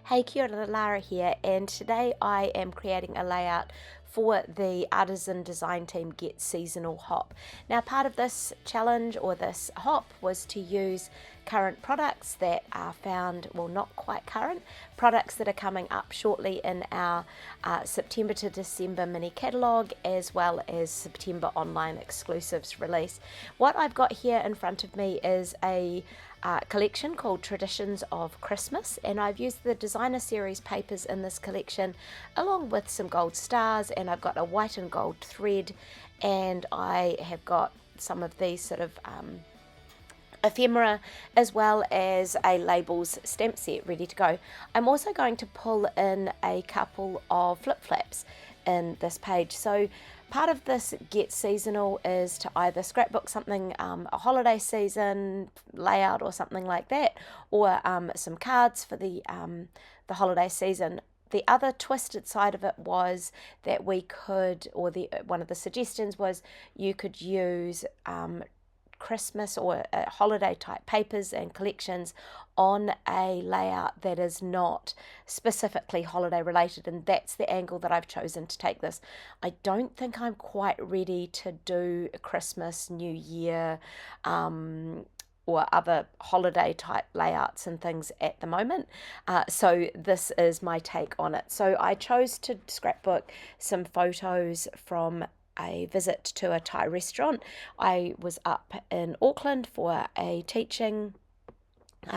Hey, kia ora, Lara here, and today I am creating a layout for the Artisan Design Team Get Seasonal Hop. Now, part of this challenge or this hop was to use current products that are found, well, not quite current, products that are coming up shortly in our September to December mini catalogue, as well as September online exclusives release. What I've got here in front of me is a collection called Traditions of Christmas, and I've used the designer series papers in this collection along with some gold stars, and I've got a white and gold thread, and I have got some of these sort of ephemera, as well as a labels stamp set ready to go. I'm also going to pull in a couple of flip flaps in this page. So part of this Get Seasonal is to either scrapbook something, a holiday season layout or something like that, or some cards for the holiday season. The other twisted side of it was that we could, or one of the suggestions was you could use Christmas or holiday type papers and collections on a layout that is not specifically holiday related, and that's the angle that I've chosen to take this. I don't think I'm quite ready to do Christmas, New Year, or other holiday type layouts and things at the moment. So this is my take on it. So I chose to scrapbook some photos from a visit to a Thai restaurant. I was up in Auckland for a teaching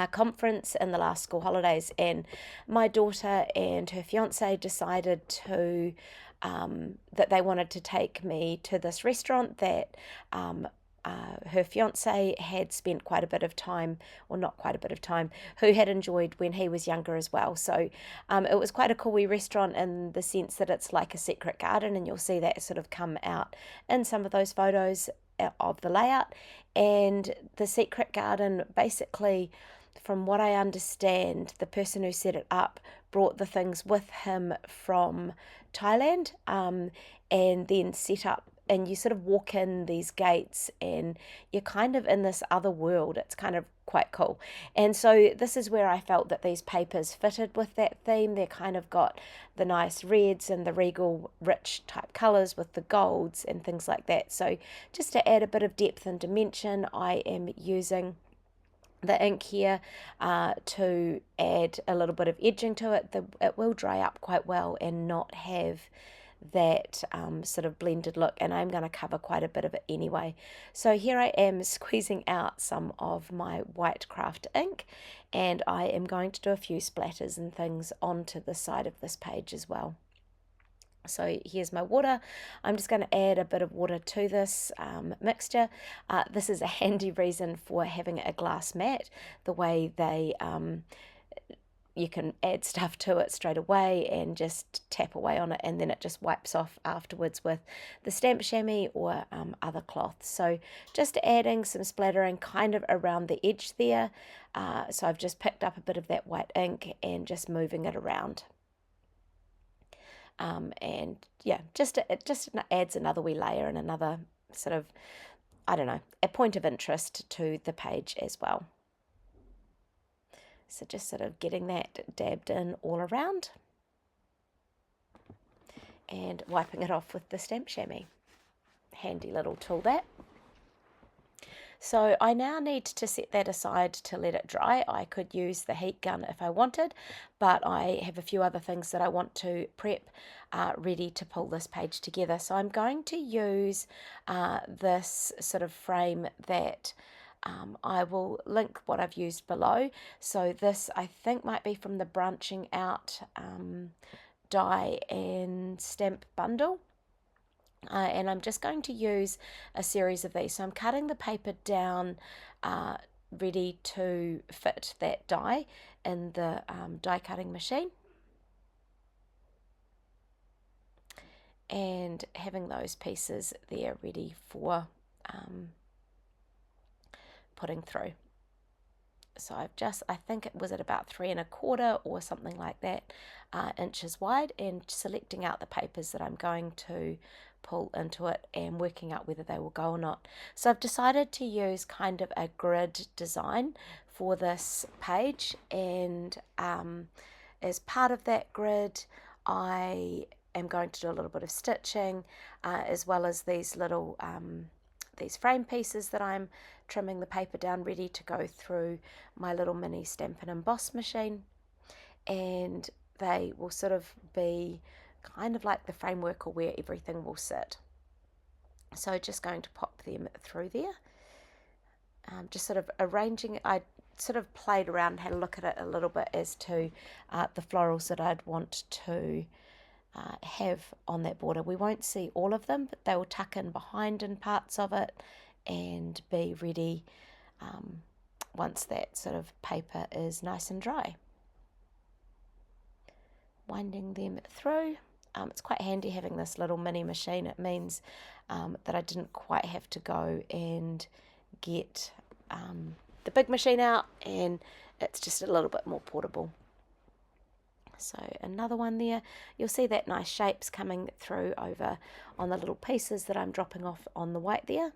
conference in the last school holidays, and my daughter and her fiance decided to that they wanted to take me to this restaurant that her fiance had spent quite a bit of time, or not quite a bit of time, who had enjoyed when he was younger as well. So it was quite a cool wee restaurant in the sense that it's like a secret garden, and you'll see that sort of come out in some of those photos of the layout. And the secret garden, basically, from what I understand, the person who set it up brought the things with him from Thailand, and then set up, and you sort of walk in these gates and you're kind of in this other world. It's kind of quite cool. And so this is where I felt that these papers fitted with that theme. They're kind of got the nice reds and the regal rich type colours with the golds and things like that. So just to add a bit of depth and dimension, I am using the ink here to add a little bit of edging to it. It will dry up quite well and not have that sort of blended look, and I'm going to cover quite a bit of it anyway. So here I am squeezing out some of my white craft ink, and I am going to do a few splatters and things onto the side of this page as well. So here's my water. I'm just going to add a bit of water to this mixture. This is a handy reason for having a glass mat. The way they you can add stuff to it straight away and just tap away on it, and then it just wipes off afterwards with the stamp chamois or other cloth. So just adding some splattering kind of around the edge there. So I've just picked up a bit of that white ink and just moving it around. And yeah, it just adds another wee layer and another sort of, I don't know, a point of interest to the page as well. So just sort of getting that dabbed in all around and wiping it off with the stamp chamois. Handy little tool that. So I now need to set that aside to let it dry. I could use the heat gun if I wanted, but I have a few other things that I want to prep ready to pull this page together. So I'm going to use this sort of frame that I will link what I've used below. So this I think might be from the Branching Out die and stamp bundle. And I'm just going to use a series of these. So I'm cutting the paper down ready to fit that die in the die cutting machine, and having those pieces there ready for putting through. So I think it was at about 3 1/4 or something like that inches wide, and selecting out the papers that I'm going to pull into it and working out whether they will go or not. So I've decided to use kind of a grid design for this page, and as part of that grid, I am going to do a little bit of stitching, as well as these little these frame pieces that I'm trimming the paper down ready to go through my little mini Stampin' Emboss machine, and they will sort of be kind of like the framework or where everything will sit. So just going to pop them through there, just sort of arranging it. I sort of played around, had a look at it a little bit as to the florals that I'd want to have on that border. We won't see all of them, but they will tuck in behind in parts of it and be ready once that sort of paper is nice and dry. Winding them through. It's quite handy having this little mini machine. It means that I didn't quite have to go and get the big machine out, and it's just a little bit more portable. So another one there. You'll see that nice shapes coming through over on the little pieces that I'm dropping off on the white there.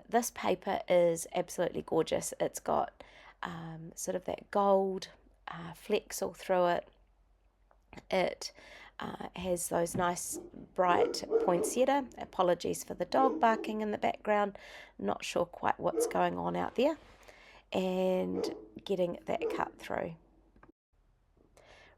This paper is absolutely gorgeous. It's got sort of that gold flecks all through it. It has those nice bright poinsettia. Apologies for the dog barking in the background. Not sure quite what's going on out there. And getting that cut through.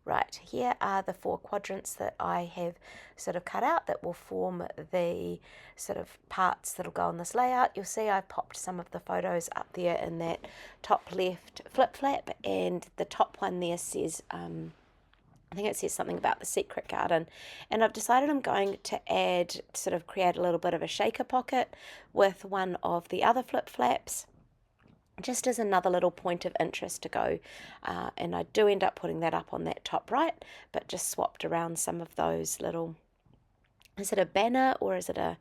Right, here are the 4 quadrants that I have sort of cut out that will form the sort of parts that'll go on this layout. You'll see I've popped some of the photos up there in that top left flip flap, and the top one there says, I think it says something about the secret garden, and I've decided I'm going to add, sort of create a little bit of a shaker pocket with one of the other flip flaps, just as another little point of interest to go, and I do end up putting that up on that top right, but just swapped around some of those little, is it a banner or is it a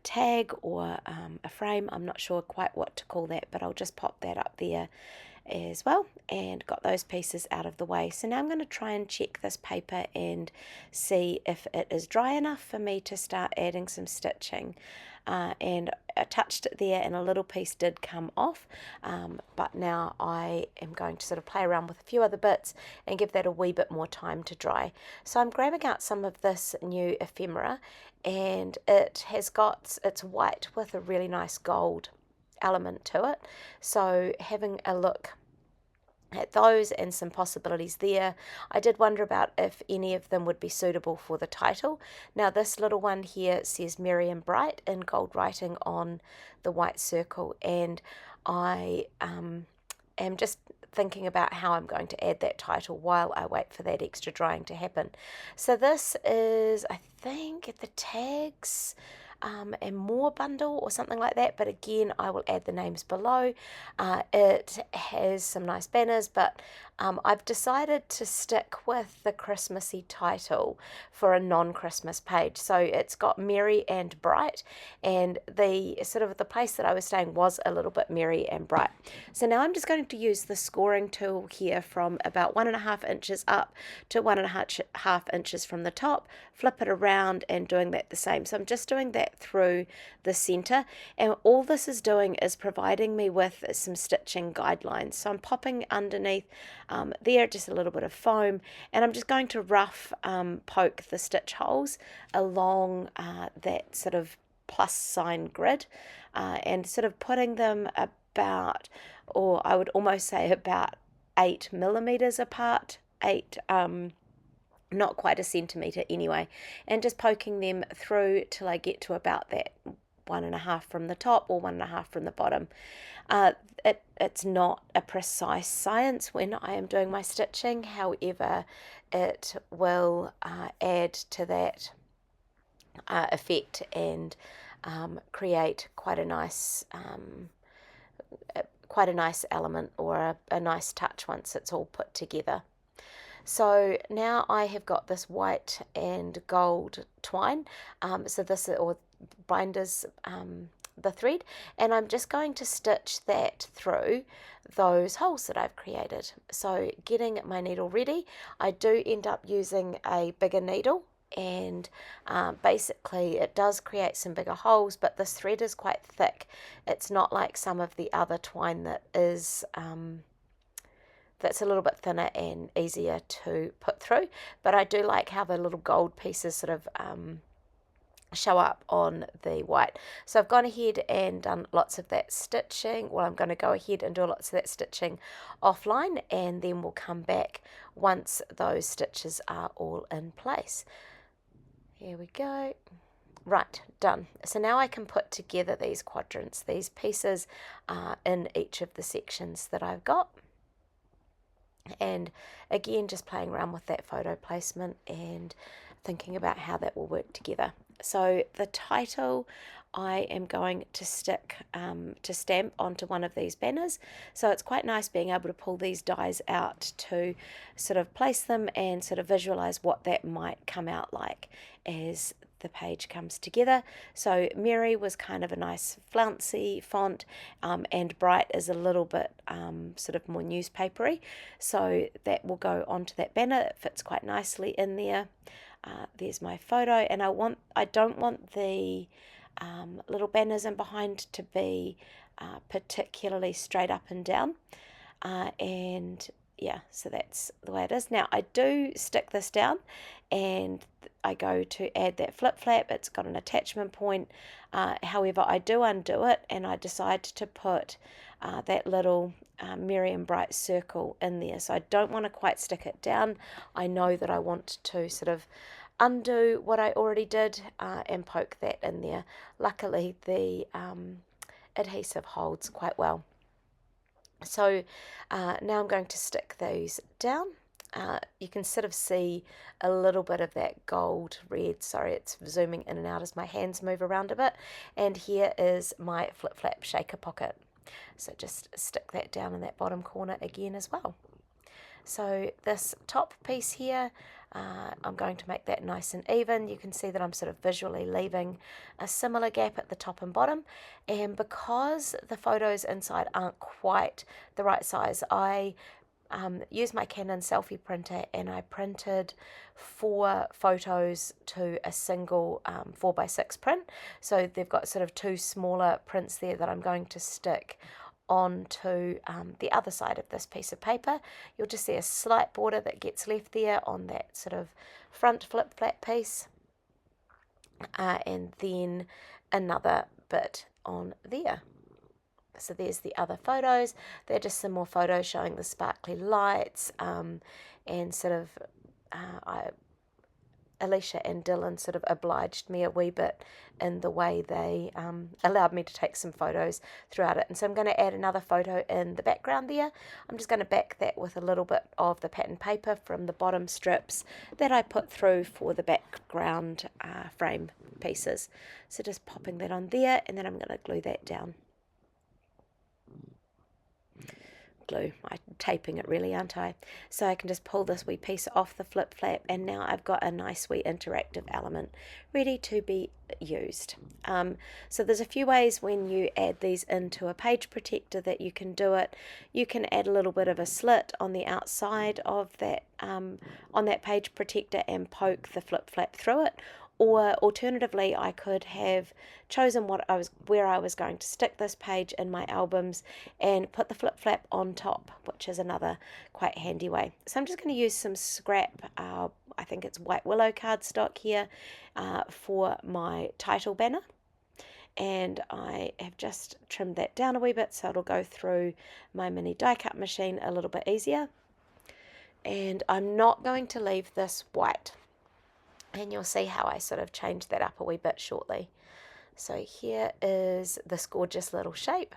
tag or a frame? I'm not sure quite what to call that, but I'll just pop that up there as well, and got those pieces out of the way. So now I'm going to try and check this paper and see if it is dry enough for me to start adding some stitching. And I touched it there and a little piece did come off, but now I am going to sort of play around with a few other bits and give that a wee bit more time to dry. So I'm grabbing out some of this new ephemera, and it's white with a really nice gold element to it. So having a look at those and some possibilities there. I did wonder about if any of them would be suitable for the title. Now this little one here says Merry and Bright in gold writing on the white circle, and I am just thinking about how I'm going to add that title while I wait for that extra drying to happen. So this is, I think, the tags and more bundle or something like that, but again I will add the names below. It has some nice banners, but I've decided to stick with the Christmassy title for a non-Christmas page. So it's got Merry and Bright, and the sort of the place that I was staying was a little bit merry and bright. So now I'm just going to use the scoring tool here from about 1.5 inches up to 1.5 inches from the top, flip it around and doing that the same. So I'm just doing that through the center, and all this is doing is providing me with some stitching guidelines. So I'm popping underneath there just a little bit of foam, and I'm just going to rough poke the stitch holes along that sort of plus sign grid, and sort of putting them about, or I would almost say about 8 millimeters apart, not quite a centimetre anyway, and just poking them through till I get to about that 1.5 from the top or 1.5 from the bottom. It's not a precise science when I am doing my stitching, however it will add to that effect and create quite a nice element, or a nice touch once it's all put together. So now I have got this white and gold twine, so this, or binders, the thread, and I'm just going to stitch that through those holes that I've created. So getting my needle ready, I do end up using a bigger needle, and basically it does create some bigger holes, but this thread is quite thick. It's not like some of the other twine that is that's a little bit thinner and easier to put through. But I do like how the little gold pieces sort of show up on the white. So I've gone ahead and done lots of that stitching. Well, I'm going to go ahead and do lots of that stitching offline, and then we'll come back once those stitches are all in place. Here we go. Right, done. So now I can put together these quadrants. These pieces in each of the sections that I've got. And again, just playing around with that photo placement and thinking about how that will work together. So the title I am going to stick to stamp onto one of these banners. So it's quite nice being able to pull these dies out to sort of place them and sort of visualize what that might come out like as the page comes together. So Mary was kind of a nice flouncy font, and Bright is a little bit sort of more newspapery. So that will go onto that banner. It fits quite nicely in there. There's my photo, and I don't want the little banners in behind to be particularly straight up and down, and yeah, so that's the way it is. Now I do stick this down and I go to add that flip flap. It's got an attachment point, however I do undo it and I decide to put that little Mary and Bright circle in there. So I don't want to quite stick it down. I know that I want to sort of undo what I already did and poke that in there. Luckily the adhesive holds quite well. So now I'm going to stick those down. You can sort of see a little bit of that gold red. Sorry, it's zooming in and out as my hands move around a bit. And here is my flip flap shaker pocket. So just stick that down in that bottom corner again as well. So this top piece here, I'm going to make that nice and even. You can see that I'm sort of visually leaving a similar gap at the top and bottom, and because the photos inside aren't quite the right size, I used my Canon selfie printer and I printed 4 photos to a single 4x6 print. So they've got sort of 2 smaller prints there that I'm going to stick onto the other side of this piece of paper. You'll just see a slight border that gets left there on that sort of front flip flap piece, and then another bit on there. So there's the other photos. They're just some more photos showing the sparkly lights, and sort of Alicia and Dylan sort of obliged me a wee bit in the way they allowed me to take some photos throughout it. And so I'm going to add another photo in the background there. I'm just going to back that with a little bit of the pattern paper from the bottom strips that I put through for the background frame pieces. So just popping that on there, and then I'm going to glue that down. Glue. I'm taping it really, aren't I? So I can just pull this wee piece off the flip flap, and now I've got a nice wee interactive element ready to be used. So there's a few ways when you add these into a page protector that you can do it. You can add a little bit of a slit on the outside of that on that page protector and poke the flip flap through it. Or alternatively, I could have chosen where I was going to stick this page in my albums and put the flip flap on top, which is another quite handy way. So I'm just going to use some scrap, I think it's white willow cardstock here, for my title banner. And I have just trimmed that down a wee bit so it'll go through my mini die cut machine a little bit easier. And I'm not going to leave this white. And you'll see how I sort of changed that up a wee bit shortly. So here is this gorgeous little shape.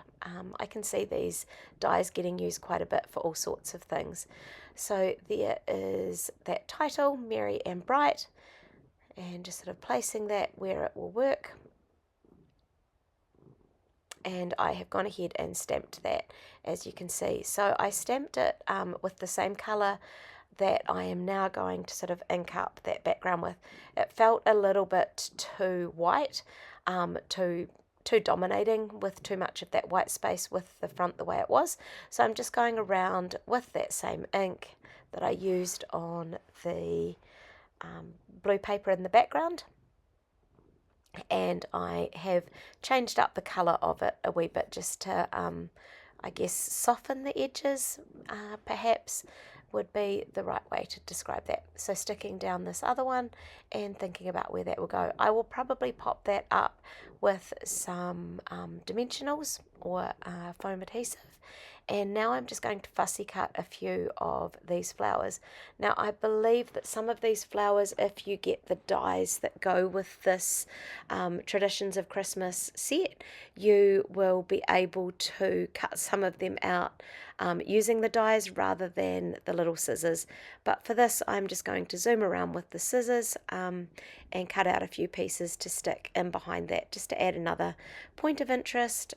I can see these dies getting used quite a bit for all sorts of things. So there is that title, Mary and Bright, and just sort of placing that where it will work. And I have gone ahead and stamped that, as you can see. So I stamped it with the same colour that I am now going to sort of ink up that background with. It felt a little bit too white, too dominating, with too much of that white space with the front the way it was. So I'm just going around with that same ink that I used on the blue paper in the background, and I have changed up the colour of it a wee bit just to I guess, soften the edges, perhaps would be the right way to describe that. So sticking down this other one and thinking about where that will go. I will probably pop that up with some dimensionals or foam adhesive. And now I'm just going to fussy cut a few of these flowers. Now I believe that some of these flowers, if you get the dies that go with this Traditions of Christmas set, you will be able to cut some of them out using the dies rather than the little scissors. But for this, I'm just going to zoom around with the scissors and cut out a few pieces to stick in behind that, just to add another point of interest.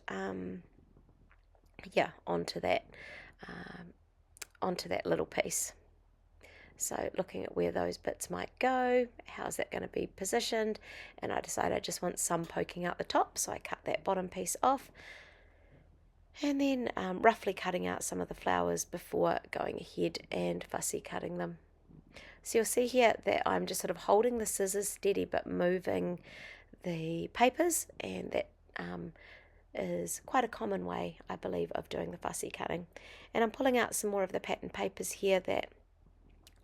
Onto that little piece. So looking at where those bits might go, how's that going to be positioned, and I decided I just want some poking out the top, so I cut that bottom piece off, and then roughly cutting out some of the flowers before going ahead and fussy cutting them. So you'll see here that I'm just sort of holding the scissors steady but moving the papers, and that is quite a common way, I believe, of doing the fussy cutting. And I'm pulling out some more of the pattern papers here that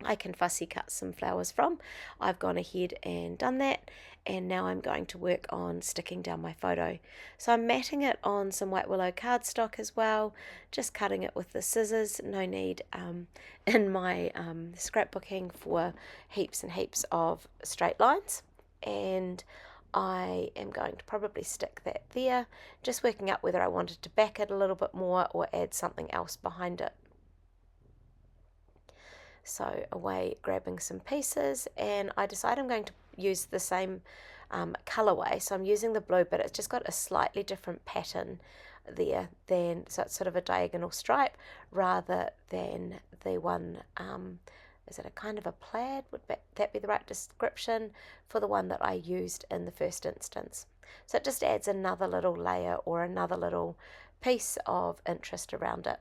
I can fussy cut some flowers from. I've gone ahead and done that, and now I'm going to work on sticking down my photo. So I'm matting it on some white willow cardstock as well, just cutting it with the scissors. No need in my scrapbooking for heaps and heaps of straight lines, and I am going to probably stick that there, just working out whether I wanted to back it a little bit more or add something else behind it. So away grabbing some pieces, and I decide I'm going to use the same colorway. So I'm using the blue, but it's just got a slightly different pattern there than, so it's sort of a diagonal stripe rather than the one, is it a kind of a plaid? Would that be the right description for the one that I used in the first instance? So it just adds another little layer or another little piece of interest around it.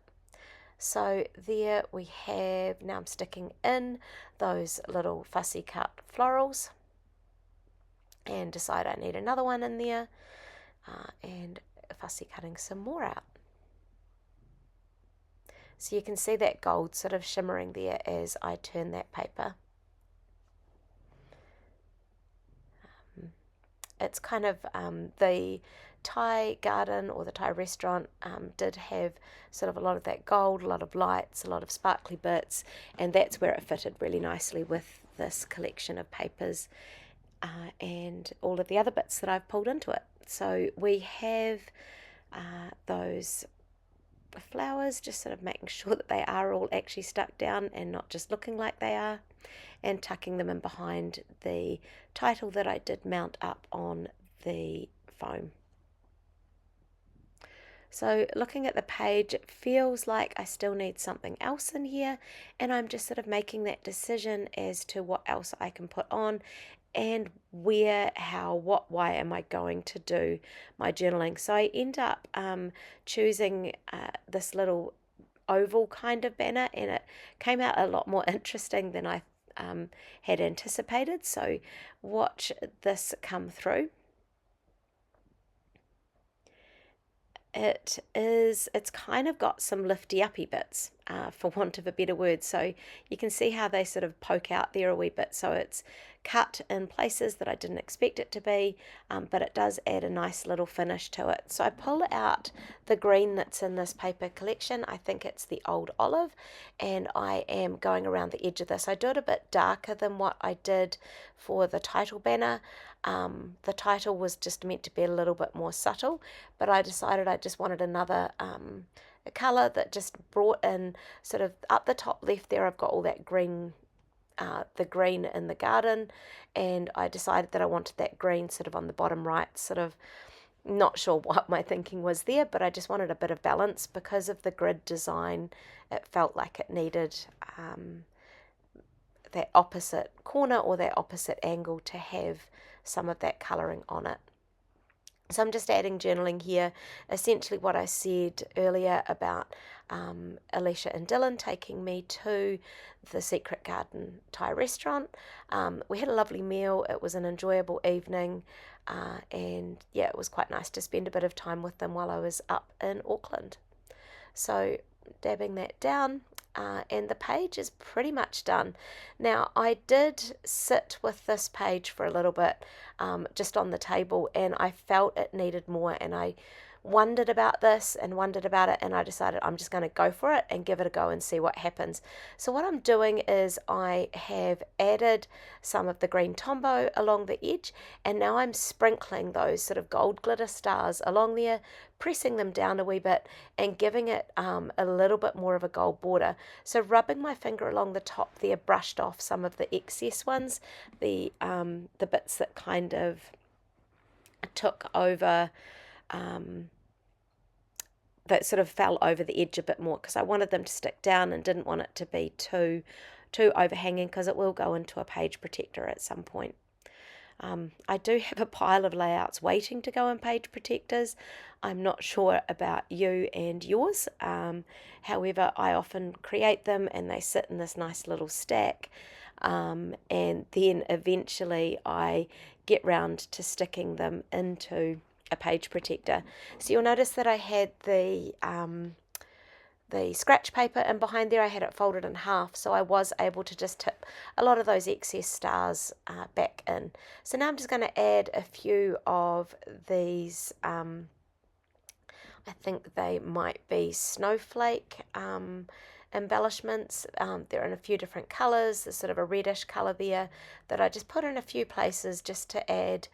So there we have, now I'm sticking in those little fussy cut florals and decide I need another one in there and fussy cutting some more out. So you can see that gold sort of shimmering there as I turn that paper. It's kind of the Thai garden or the Thai restaurant did have sort of a lot of that gold, a lot of lights, a lot of sparkly bits, and that's where it fitted really nicely with this collection of papers and all of the other bits that I've pulled into it. So we have those flowers, just sort of making sure that they are all actually stuck down and not just looking like they are, and tucking them in behind the title that I did mount up on the foam. So looking at the page, it feels like I still need something else in here, and I'm just sort of making that decision as to what else I can put on and where, how, what, why am I going to do my journaling. So I end up choosing this little oval kind of banner, and it came out a lot more interesting than I had anticipated. So watch this come through. It's kind of got some lifty uppy bits, for want of a better word. So you can see how they sort of poke out there a wee bit. So it's cut in places that I didn't expect it to be, but it does add a nice little finish to it. So I pull out the green that's in this paper collection. I think it's the Old Olive, and I am going around the edge of this. I do it a bit darker than what I did for the title banner. The title was just meant to be a little bit more subtle, but I decided I just wanted another a colour that just brought in sort of up the top left there. I've got all that green, the green in the garden, and I decided that I wanted that green sort of on the bottom right, sort of not sure what my thinking was there, but I just wanted a bit of balance because of the grid design. It felt like it needed that opposite corner or that opposite angle to have some of that colouring on it. So I'm just adding journaling here, essentially what I said earlier about Alicia and Dylan taking me to the Secret Garden Thai restaurant. We had a lovely meal. It was an enjoyable evening, and yeah, it was quite nice to spend a bit of time with them while I was up in Auckland. So dabbing that down, and the page is pretty much done. Now, I did sit with this page for a little bit, just on the table, and I felt it needed more, and I wondered about this and wondered about it, and I decided I'm just going to go for it and give it a go and see what happens. So what I'm doing is I have added some of the green Tombow along the edge, and now I'm sprinkling those sort of gold glitter stars along there, pressing them down a wee bit and giving it a little bit more of a gold border. So rubbing my finger along the top there brushed off some of the excess ones, the bits that kind of took over, that sort of fell over the edge a bit more, because I wanted them to stick down and didn't want it to be too overhanging, because it will go into a page protector at some point. I do have a pile of layouts waiting to go in page protectors. I'm not sure about you and yours. However, I often create them and they sit in this nice little stack. And then eventually I get round to sticking them into a page protector. So you'll notice that I had the scratch paper, and behind there I had it folded in half, so I was able to just tip a lot of those excess stars back in. So now I'm just going to add a few of these, I think they might be snowflake embellishments. They're in a few different colours. There's sort of a reddish colour there that I just put in a few places just to add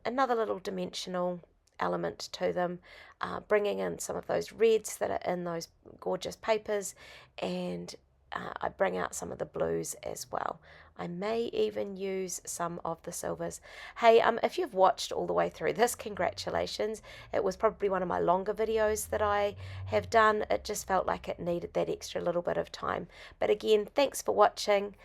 another little dimensional element to them, bringing in some of those reds that are in those gorgeous papers, and I bring out some of the blues as well. I may even use some of the silvers. Hey, if you've watched all the way through this, congratulations. It was probably one of my longer videos that I have done. It just felt like it needed that extra little bit of time. But again, thanks for watching.